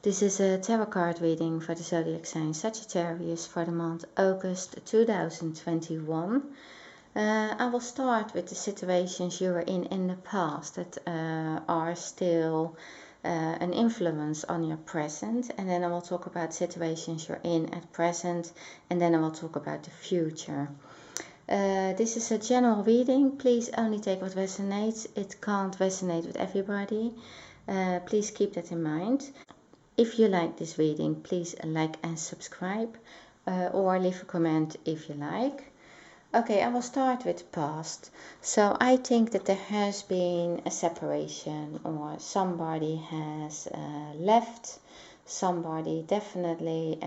This is a tarot card reading for the zodiac sign Sagittarius for the month August 2021. I will start with the situations you were in the past that are still an influence on your present, and then I will talk about situations you're in at present, and then I will talk about the future. This is a general reading. Please only take what resonates. It can't resonate with everybody. Please keep that in mind. If you like this reading, please like and subscribe, or leave a comment if you like. Okay, I will start with the past. So I think that there has been a separation, or somebody has left. Somebody definitely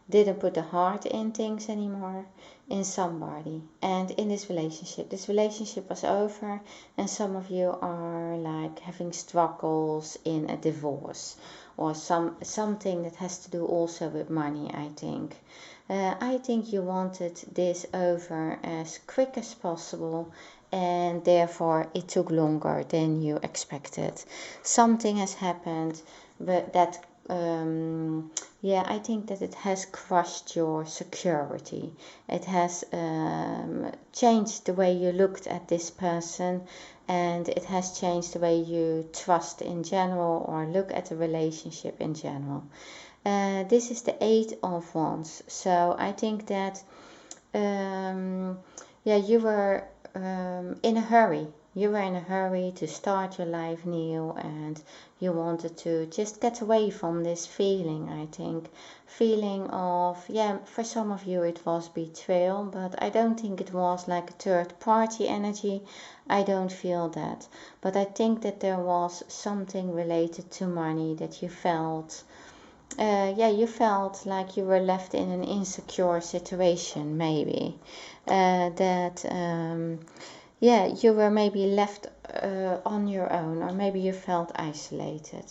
didn't put the heart in things anymore in somebody, and in this relationship was over, and some of you are like having struggles in a divorce, or something that has to do also with money. I think you wanted this over as quick as possible, and therefore it took longer than you expected. Something has happened, but that I think that it has crushed your security. It has changed the way you looked at this person, and it has changed the way you trust in general, or look at the relationship in general. This is the 8 of Wands. So I think that you were in a hurry. You were in a hurry to start your life new, and you wanted to just get away from this feeling, I think. Feeling of, for some of you it was betrayal, but I don't think it was like a third party energy. I don't feel that. But I think that there was something related to money that you felt. You felt like you were left in an insecure situation, maybe. You were maybe left on your own, or maybe you felt isolated.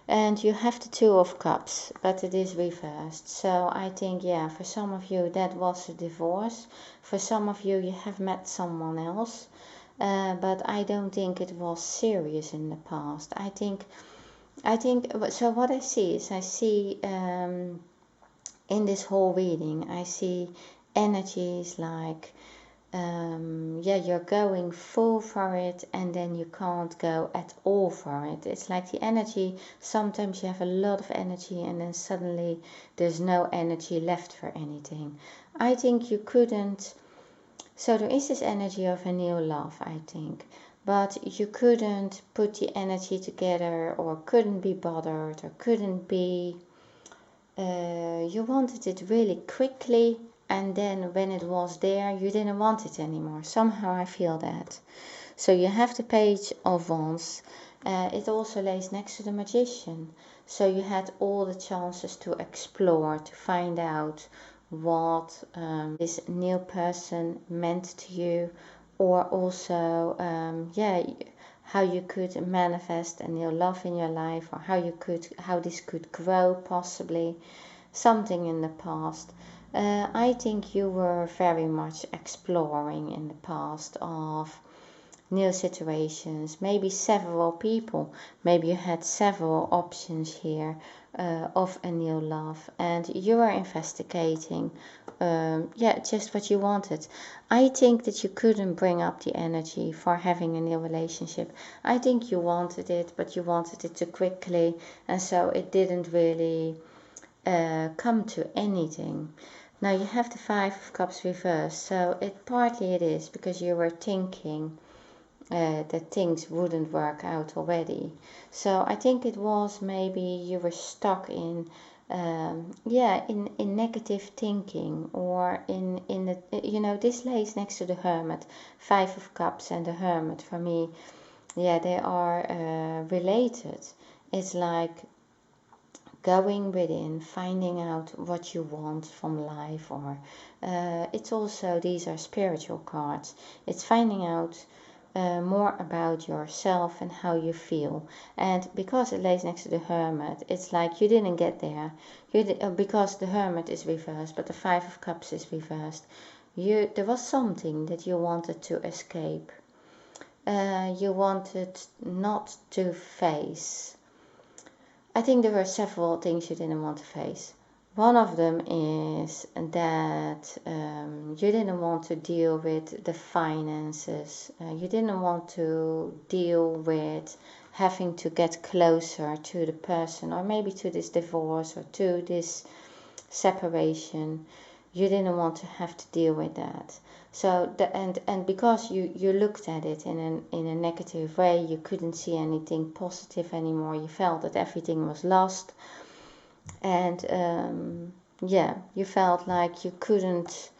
And you have the 2 of Cups, but it is reversed. So I think, for some of you that was a divorce. For some of you, you have met someone else. But I don't think it was serious in the past. I think, so what I see is, in this whole reading, I see energies like, you're going full for it, and then you can't go at all for it. It's like the energy, sometimes you have a lot of energy, and then suddenly there's no energy left for anything. I think you couldn't, so there is this energy of a new love, I think. But you couldn't put the energy together, or couldn't be bothered, or couldn't be, you wanted it really quickly, and then when it was there, you didn't want it anymore. Somehow I feel that. So you have the Page of Wands. It also lays next to the Magician. So you had all the chances to explore, to find out what this new person meant to you, or also how you could manifest a new love in your life, or how this could grow, possibly something in the past. I think you were very much exploring in the past of new situations, maybe several people, maybe you had several options here of a new love, and you were investigating just what you wanted. I think that you couldn't bring up the energy for having a new relationship. I think you wanted it, but you wanted it too quickly, and so it didn't really come to anything. Now you have the 5 of Cups reversed, so partly it is because you were thinking that things wouldn't work out already. So I think it was maybe you were stuck in negative thinking, or in the, this lays next to the Hermit. 5 of Cups and the Hermit, for me, they are related. It's like going within, finding out what you want from life, or it's also, these are spiritual cards. It's finding out more about yourself and how you feel. And because it lays next to the Hermit, it's like you didn't get there. Because the Hermit is reversed, but the 5 of Cups is reversed. There was something that you wanted to escape. You wanted not to face. I think there were several things you didn't want to face. One of them is that you didn't want to deal with the finances. You didn't want to deal with having to get closer to the person, or maybe to this divorce or to this separation. You didn't want to have to deal with that. So and because you looked at it in a negative way, you couldn't see anything positive anymore. You felt that everything was lost, and yeah, you felt like you couldn't.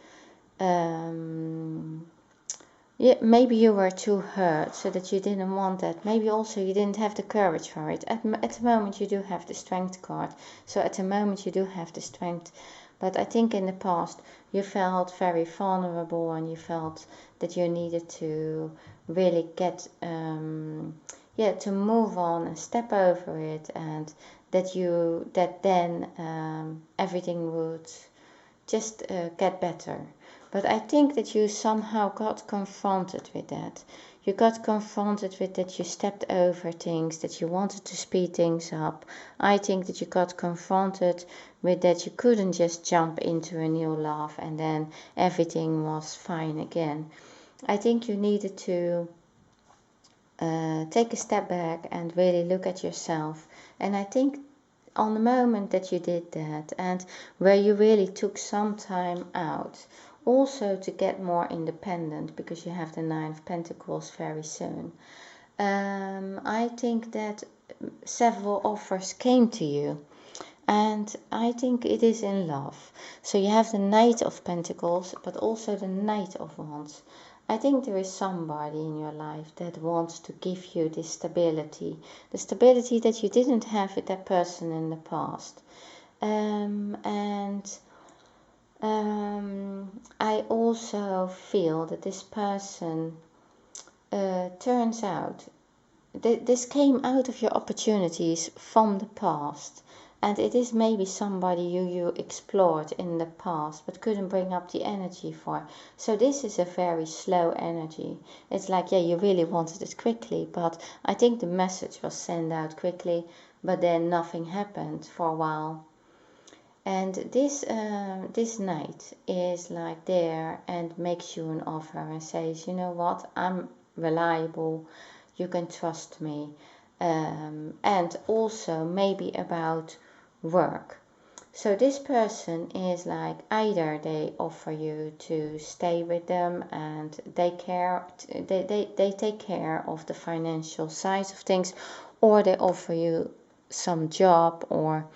Yeah, maybe you were too hurt, so that you didn't want that. Maybe also you didn't have the courage for it. At the moment you do have the strength card, so at the moment you do have the strength. But I think in the past you felt very vulnerable, and you felt that you needed to really get, yeah, to move on and step over it, and that then everything would just get better. But I think that you somehow got confronted with that. You got confronted with that you stepped over things, that you wanted to speed things up. I think that you got confronted with that you couldn't just jump into a new love and then everything was fine again. I think you needed to take a step back and really look at yourself. And I think on the moment that you did that, and where you really took some time out, also to get more independent, because you have the Nine of Pentacles very soon, I think that several offers came to you, and I think it is in love. So you have the Knight of Pentacles, but also the Knight of Wands. I think there is somebody in your life that wants to give you this stability, the stability that you didn't have with that person in the past. I also feel that this person turns out, this came out of your opportunities from the past. And it is maybe somebody you explored in the past but couldn't bring up the energy for. So this is a very slow energy. It's like, yeah, you really wanted it quickly, but I think the message was sent out quickly, but then nothing happened for a while. And this knight is like there and makes you an offer and says, you know what, I'm reliable, you can trust me. And also maybe about work. So this person is like, either they offer you to stay with them and they take care of the financial side of things, or they offer you some job or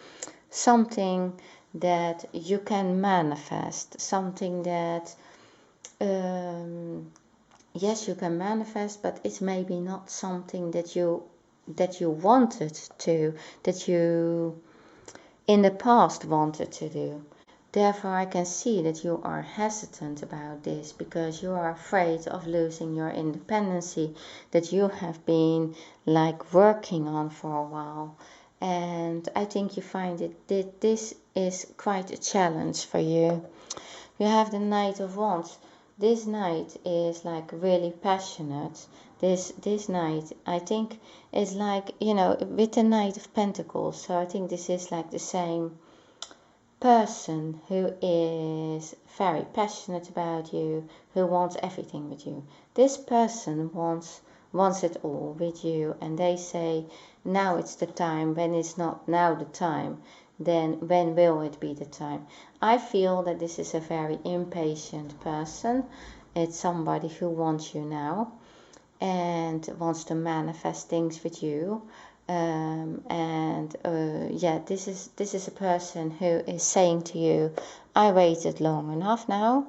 something that you can manifest, something that yes, you can manifest, but it's maybe not something that you wanted to, that you in the past wanted to do. Therefore, I can see that you are hesitant about this because you are afraid of losing your independency that you have been like working on for a while. And I think you find that this is quite a challenge for you. You have the Knight of Wands. This knight is like really passionate. This knight, I think, is like, you know, with the Knight of Pentacles. So I think this is like the same person who is very passionate about you, who wants everything with you. This person wants it all with you, and they say, now it's the time. When it's not now the time, then when will it be the time? I feel that this is a very impatient person. It's somebody who wants you now and wants to manifest things with you. Yeah, this is a person who is saying to you, I waited long enough now.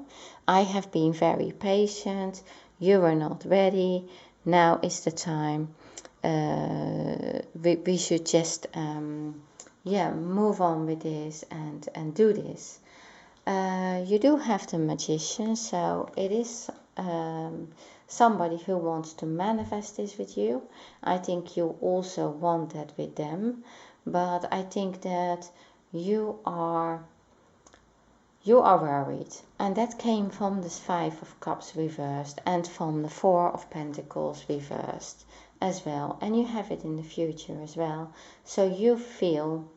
I have been very patient. You were not ready. Now is the time. We should just yeah, move on with this and do this. You do have the Magician, so it is somebody who wants to manifest this with you. I think you also want that with them, but I think that you are worried, and that came from the Five of Cups reversed and from the Four of Pentacles reversed. as well, and you have it in the future as well. So you feel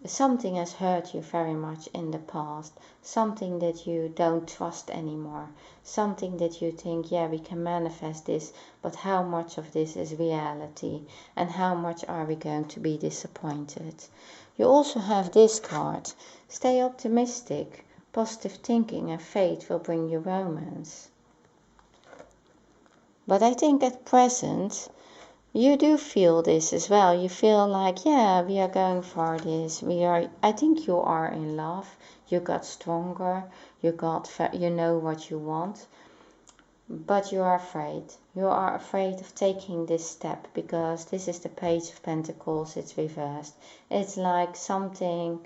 something has hurt you very much in the past, something that you don't trust anymore, something that you think, yeah, we can manifest this, but how much of this is reality, and how much are we going to be disappointed? You also have this card. Stay optimistic. Positive thinking and faith will bring you romance. But I think at present, you do feel this as well. You feel like, yeah, we are going for this. I think you are in love. You got stronger. You know what you want. But you are afraid. You are afraid of taking this step because this is the Page of Pentacles. It's reversed. It's like something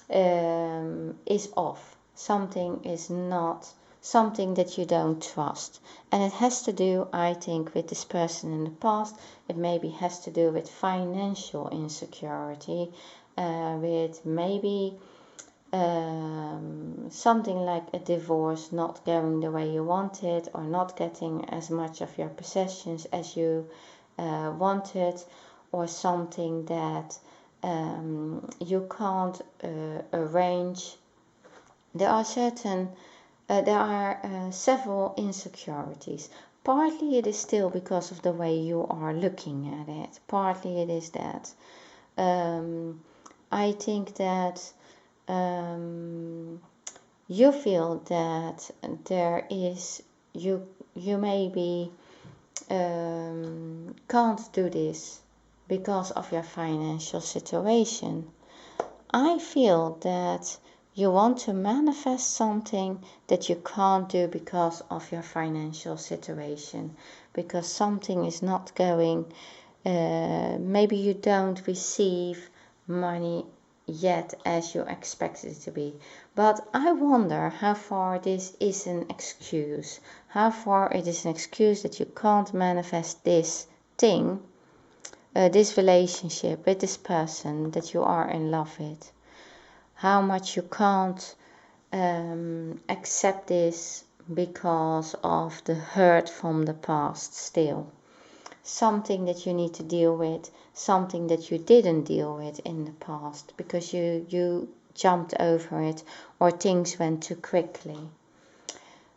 is off. Something is not. Something that you don't trust. And it has to do, I think, with this person in the past. It maybe has to do with financial insecurity, with maybe something like a divorce not going the way you wanted, or not getting as much of your possessions as you wanted, or something that you can't arrange. There are several insecurities. Partly it is still because of the way you are looking at it. Partly it is that. I think that you feel that there is, you maybe can't do this because of your financial situation. I feel that you want to manifest something that you can't do because of your financial situation, because something is not going, maybe you don't receive money yet as you expect it to be. But I wonder how far this is an excuse, how far it is an excuse that you can't manifest this thing, this relationship with this person that you are in love with. How much you can't accept this because of the hurt from the past still. Something that you need to deal with, something that you didn't deal with in the past because you jumped over it, or things went too quickly.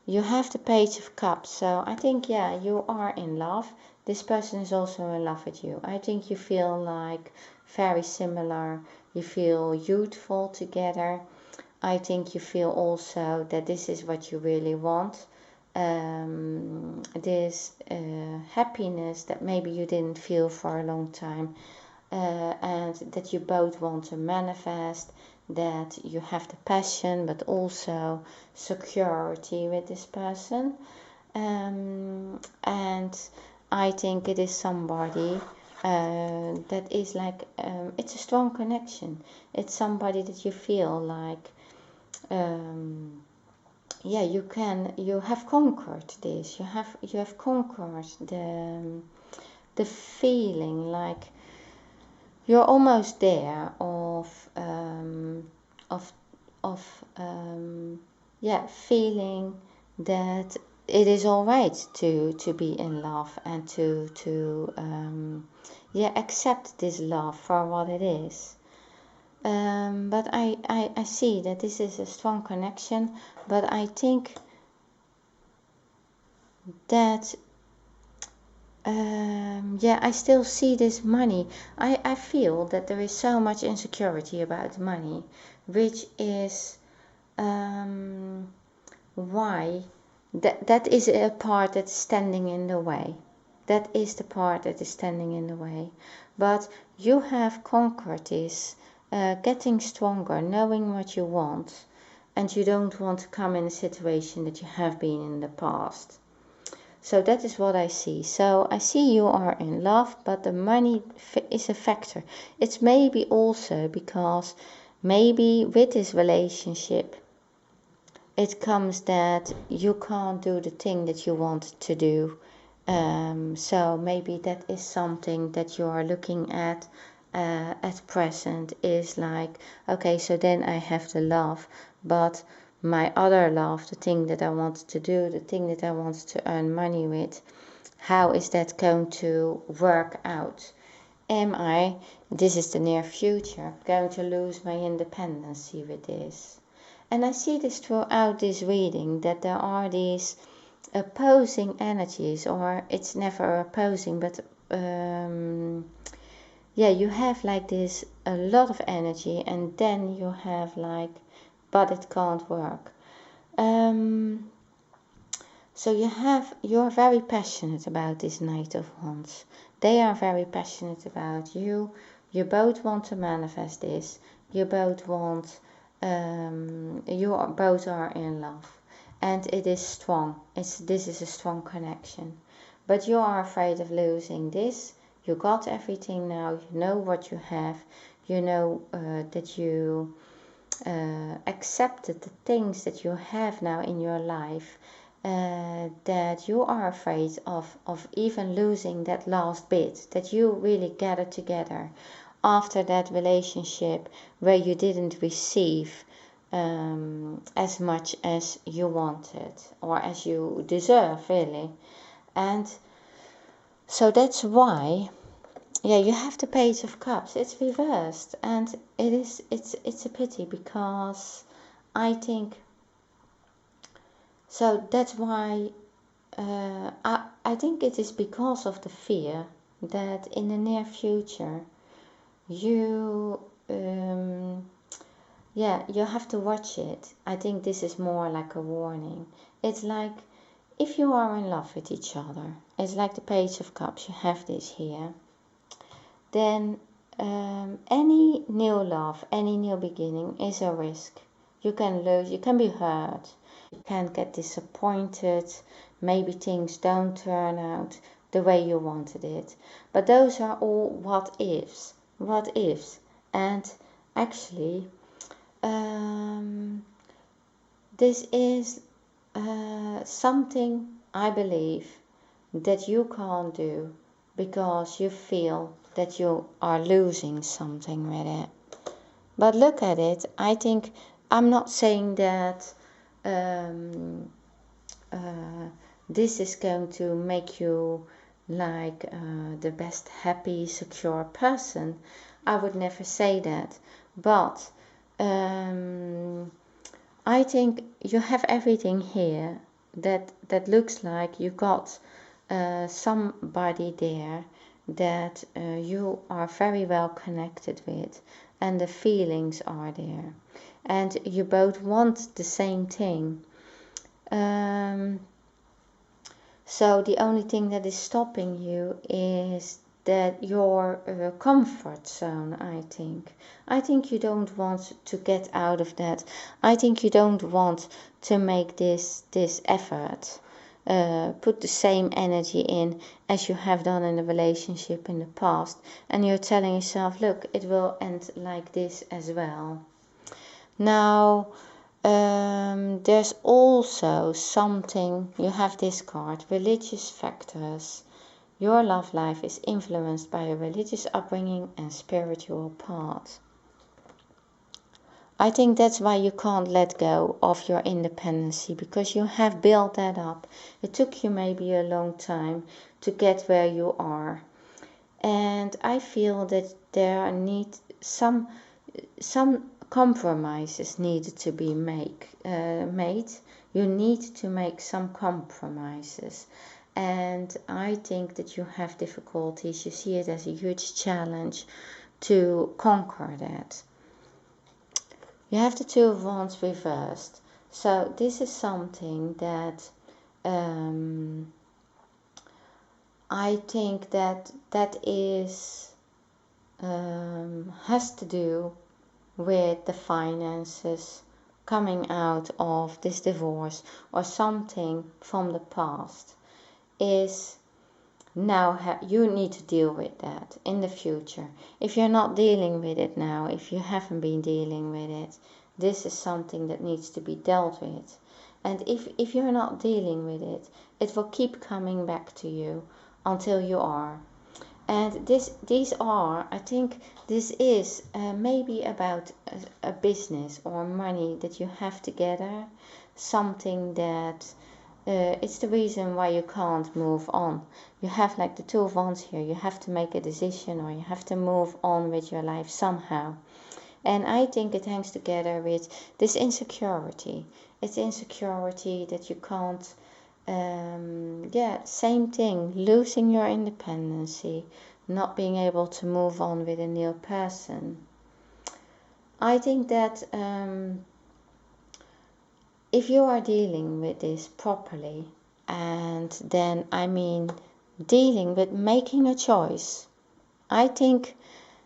You have the Page of Cups, so I think, yeah, you are in love. This person is also in love with you. I think you feel like very similar. You feel youthful together. I think you feel also that this is what you really want. This happiness that maybe you didn't feel for a long time, and that you both want to manifest, that you have the passion but also security with this person. And I think it is somebody that is like, it's a strong connection. It's somebody that you feel like, yeah, you have conquered this. You have conquered the feeling like you're almost there yeah, feeling that it is all right to be in love and to yeah, accept this love for what it is. But I see that this is a strong connection, but I think that yeah, I still see this money. I feel that there is so much insecurity about money, which is why that is a part that's standing in the way. That is the part that is standing in the way. But you have conquered this, getting stronger, knowing what you want, and you don't want to come in a situation that you have been in the past. So that is what I see. So I see you are in love, but the money is a factor. It's maybe also because maybe with this relationship, it comes that you can't do the thing that you want to do. So maybe that is something that you are looking at present, is like, okay, so then I have the love, but my other love, the thing that I wanted to do, the thing that I wanted to earn money with, How is that going to work out? Am I, this is the near future, going to lose my independency with this? And I see this throughout this reading, that there are these opposing energies, or it's never opposing, but yeah, you have like this a lot of energy, and then you have like, but it can't work. So you're very passionate about this Knight of Wands. They are very passionate about you. You both want to manifest this. You both want, both are in love, and it is strong. This is a strong connection, but you are afraid of losing this. You got everything now. You know what you have. You know that you accepted the things that you have now in your life. That you are afraid of even losing that last bit, that you really gathered together after that relationship where you didn't receive as much as you wanted or as you deserve, really. And so that's why, yeah, you have the Page of Cups. It's reversed, and it's a pity, because I think, so that's why I think it is because of the fear that in the near future you you have to watch it. I think this is more like a warning. It's like if you are in love with each other, it's like the Page of Cups, you have this here, then any new love, any new beginning is a risk. You can lose, you can be hurt, you can get disappointed, maybe things don't turn out the way you wanted it. But those are all what ifs. And actually, this is something I believe that you can't do because you feel that you are losing something with it. But look at it. I think, I'm not saying that this is going to make you like the best, happy, secure person. I would never say that. But I think you have everything here that looks like you got somebody there that you are very well connected with, and the feelings are there, and you both want the same thing. So the only thing that is stopping you is that your comfort zone, I think you don't want to get out of that. I think you don't want to make this effort, put the same energy in as you have done in a relationship in the past, and you're telling yourself, look, it will end like this as well. Now there's also something, you have this card, religious factors. Your love life is influenced by a religious upbringing and spiritual path. I think that's why you can't let go of your independency, because you have built that up. It took you maybe a long time to get where you are. And I feel that there need some compromises needed to be made. You need to make some compromises. And I think that you have difficulties. You see it as a huge challenge to conquer that. You have the Two of Wands reversed. So this is something that I think that is has to do with the finances coming out of this divorce, or something from the past is now you need to deal with that in the future. If you're not dealing with it now, if you haven't been dealing with it, this is something that needs to be dealt with. And if you're not dealing with it, it will keep coming back to you until you are. And these are, I think this is maybe about a business or money that you have together, something that it's the reason why you can't move on. You have like the Two of Wands here. You have to make a decision, or you have to move on with your life somehow. And I think it hangs together with this insecurity. It's insecurity that you can't, yeah, same thing, losing your independency, not being able to move on with a new person. I think that if you are dealing with this properly, and then I mean dealing with making a choice, I think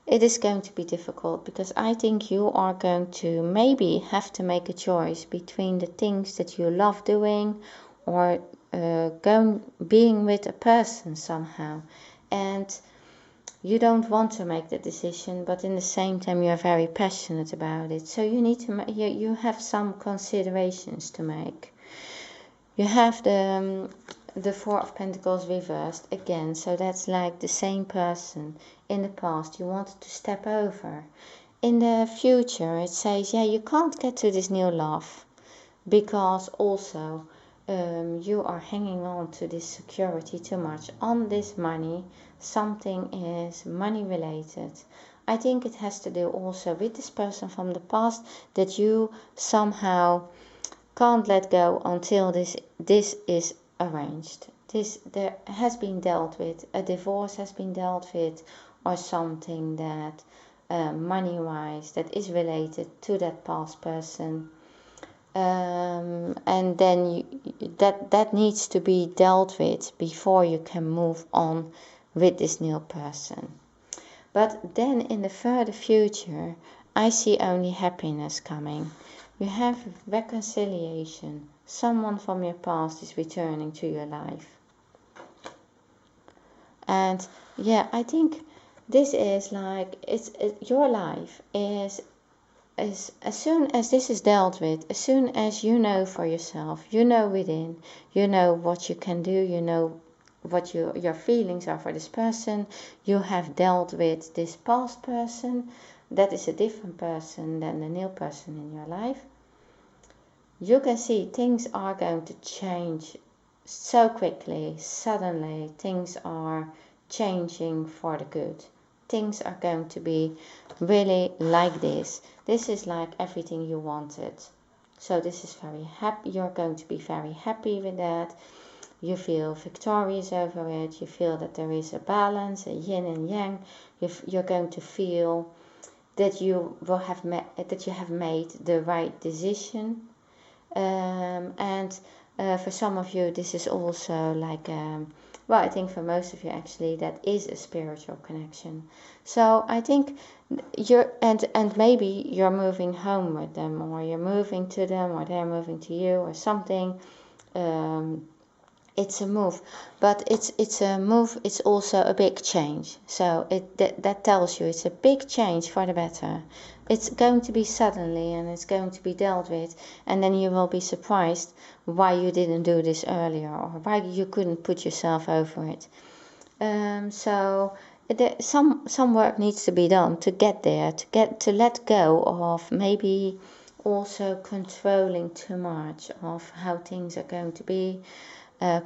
it is going to be difficult, because I think you are going to maybe have to make a choice between the things that you love doing, or being with a person somehow, and you don't want to make the decision, but in the same time you are very passionate about it. So you need to you have some considerations to make. You have the Four of Pentacles reversed again, so that's like the same person in the past you wanted to step over. In the future it says, yeah, you can't get to this new love, because also you are hanging on to this security too much, on this money. Something is money related. I think it has to do also with this person from the past, that you somehow can't let go until this is arranged. There has been dealt with, a divorce has been dealt with, or something that money wise that is related to that past person. And then that needs to be dealt with before you can move on with this new person. But then in the further future, I see only happiness coming. You have reconciliation. Someone from your past is returning to your life. And yeah, I think this is like, your life is as soon as this is dealt with, as soon as you know for yourself, you know within, you know what you can do, you know what your feelings are for this person, you have dealt with this past person, that is a different person than the new person in your life, you can see things are going to change so quickly. Suddenly things are changing for the good. Things are going to be really like this. This is like everything you wanted. So this is very happy. You're going to be very happy with that. You feel victorious over it. You feel that there is a balance, a yin and yang. You're going to feel that you will have that you have made the right decision. And for some of you, this is also like, well, I think for most of you actually, that is a spiritual connection. So I think you're, and maybe you're moving home with them, or you're moving to them, or they're moving to you, or something. It's a move, but it's a move. It's also a big change. So that tells you it's a big change for the better. It's going to be suddenly, and it's going to be dealt with, and then you will be surprised why you didn't do this earlier, or why you couldn't put yourself over it. So some work needs to be done to get there, to let go of maybe also controlling too much of how things are going to be.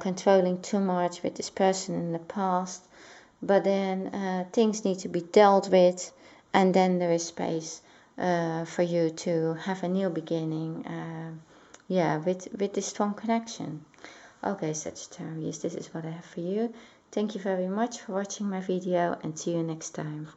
Controlling too much with this person in the past, but then things need to be dealt with, and then there is space for you to have a new beginning, yeah, with this strong connection. Okay, Sagittarius, this is what I have for you. Thank you very much for watching my video, and see you next time.